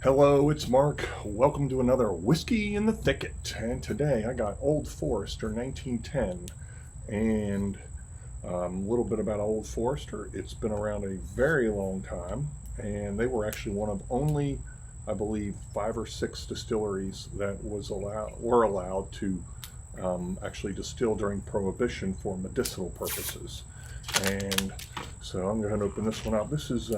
Hello, it's Mark. Welcome to another Whiskey in the Thicket. And today I got Old Forester 1910. And a little bit about Old Forester. It's been around a very long time. And they were actually one of only, I believe, 5 or 6 distilleries that were allowed to actually distill during Prohibition for medicinal purposes. And so I'm going to open this one up. This is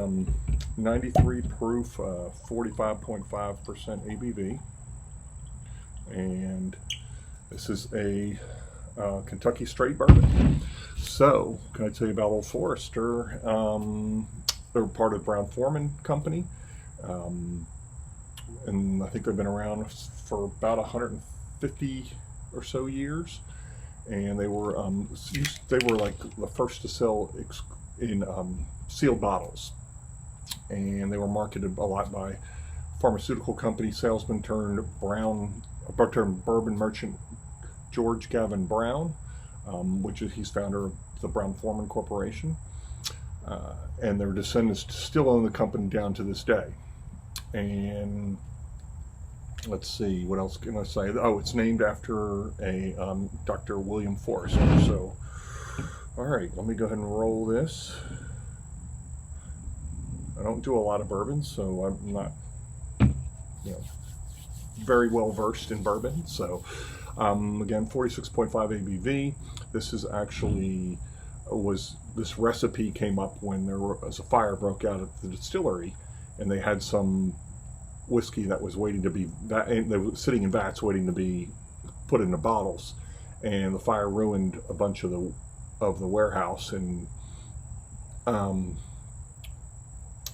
93 proof, 45.5% ABV. And this is a Kentucky straight bourbon. So, can I tell you about Old Forester? They're part of Brown Forman Company. And I think they've been around for about 150 or so years. And they were like the first to sell in sealed bottles, and they were marketed a lot by pharmaceutical company salesman turned bourbon merchant George Gavin Brown, he's founder of the Brown Forman Corporation, and their descendants still own the company down to this day. And let's see, what else can I say? Oh, it's named after a Dr. William Forester. So, all right, let me go ahead and roll this. I don't do a lot of bourbon, so I'm not, very well versed in bourbon. So, again, 46.5 ABV. This is actually this recipe came up when there was a fire broke out at the distillery, and they had some whiskey that was waiting to be they were sitting in vats waiting to be put into bottles, and the fire ruined a bunch of the warehouse, and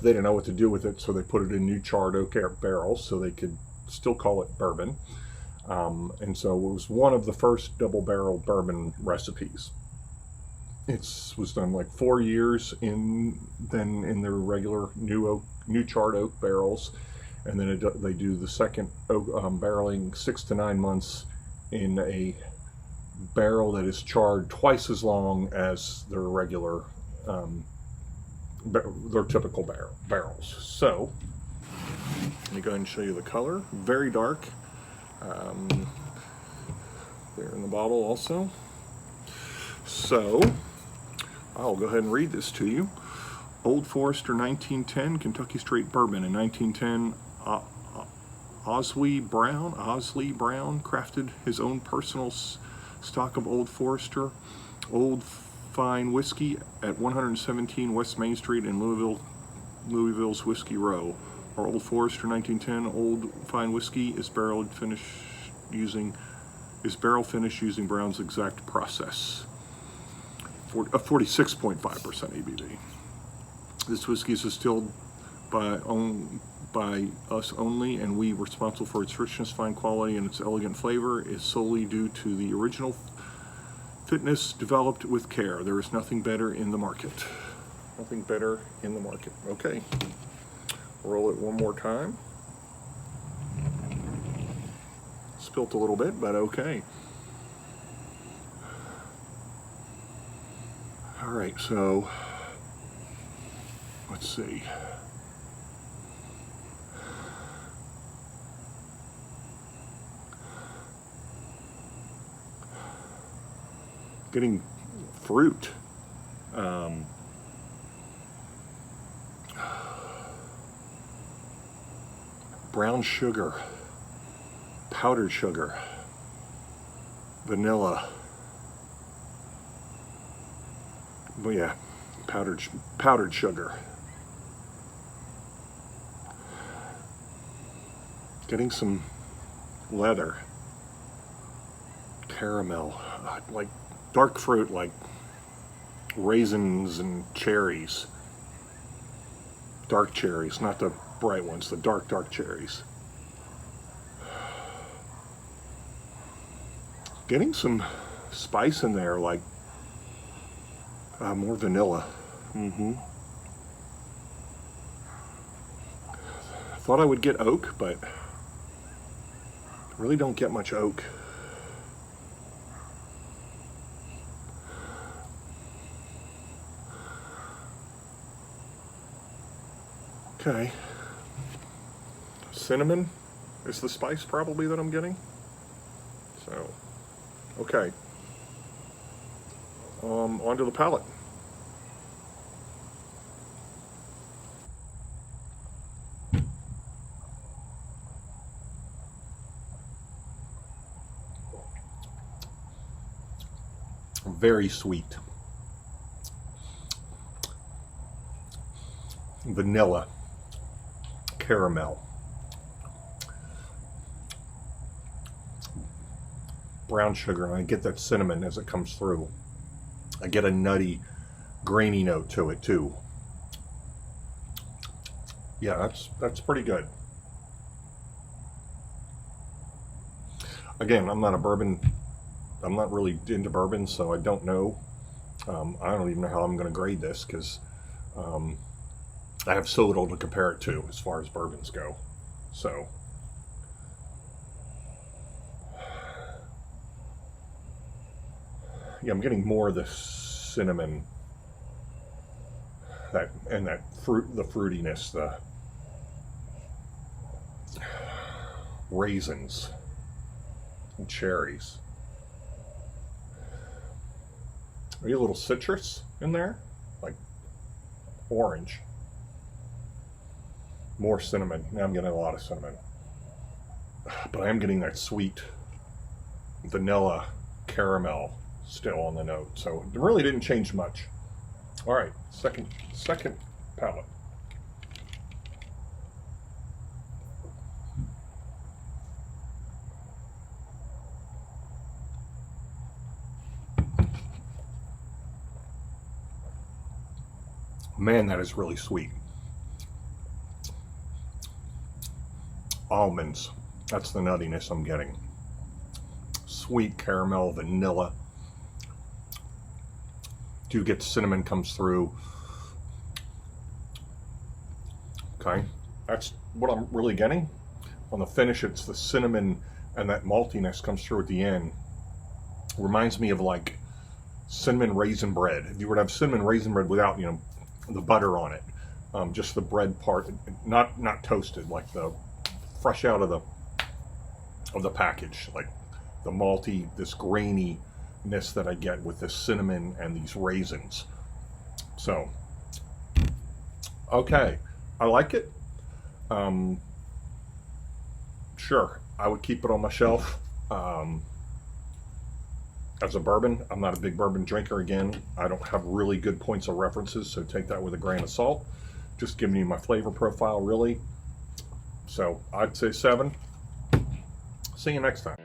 they didn't know what to do with it, so they put it in new charred oak barrels so they could still call it bourbon. And so it was one of the first double barrel bourbon recipes. It was done like 4 years in their regular new charred oak barrels. And then they do the second barreling 6 to 9 months in a barrel that is charred twice as long as their regular, their typical barrels. So, let me go ahead and show you the color. Very dark. There in the bottle also. So, I'll go ahead and read this to you. Old Forester 1910 Kentucky Straight Bourbon. In 1910, Osley Brown crafted his own personal stock of Old Forester Old Fine Whiskey at 117 West Main Street in Louisville's Whiskey Row. Our Old Forester 1910 Old Fine Whiskey is barrel finished using Brown's exact process. 46.5% ABV. This whiskey is distilled by us only, and we responsible for its richness, fine quality, and its elegant flavor is solely due to the original fitness developed with care. There is nothing better in the market. Nothing better in the market. Okay. Roll it one more time. Spilt a little bit, but okay. All right, so let's see. Getting fruit. Brown sugar, powdered sugar, vanilla. Well, yeah, powdered sugar. Getting some leather, caramel, like dark fruit, like raisins and cherries. Dark cherries, not the bright ones, the dark cherries. Getting some spice in there, like more vanilla. Thought I would get oak, but really don't get much oak. Okay. cinnamon is the spice probably that I'm getting. So, okay. Onto the palate. Very sweet. Vanilla. Caramel. Brown sugar, and I get that cinnamon as it comes through. I get a nutty, grainy note to it too. Yeah, that's pretty good. Again, I'm not really into bourbon, so I don't know. I don't even know how I'm going to grade this, because I have so little to compare it to as far as bourbons go. So, yeah, I'm getting more of the cinnamon, the fruitiness, the raisins and cherries. Maybe a little citrus in there, like orange. More cinnamon. Now I'm getting a lot of cinnamon. But I am getting that sweet vanilla caramel still on the note. So it really didn't change much. All right, second palate. Man, that is really sweet. Almonds, that's the nuttiness I'm getting. Sweet caramel, vanilla. Do get cinnamon comes through. Okay, that's what I'm really getting. On the finish, it's the cinnamon and that maltiness comes through at the end. Reminds me of like cinnamon raisin bread. If you were to have cinnamon raisin bread without, you know, the butter on it, just the bread part, not toasted, like the fresh out of the package, like the malty, this graininess that I get with this cinnamon and these raisins. So, okay, I like it. Sure, I would keep it on my shelf. As a bourbon, I'm not a big bourbon drinker. Again, I don't have really good points of references, so take that with a grain of salt. Just giving you my flavor profile, really. So I'd say 7. See you next time.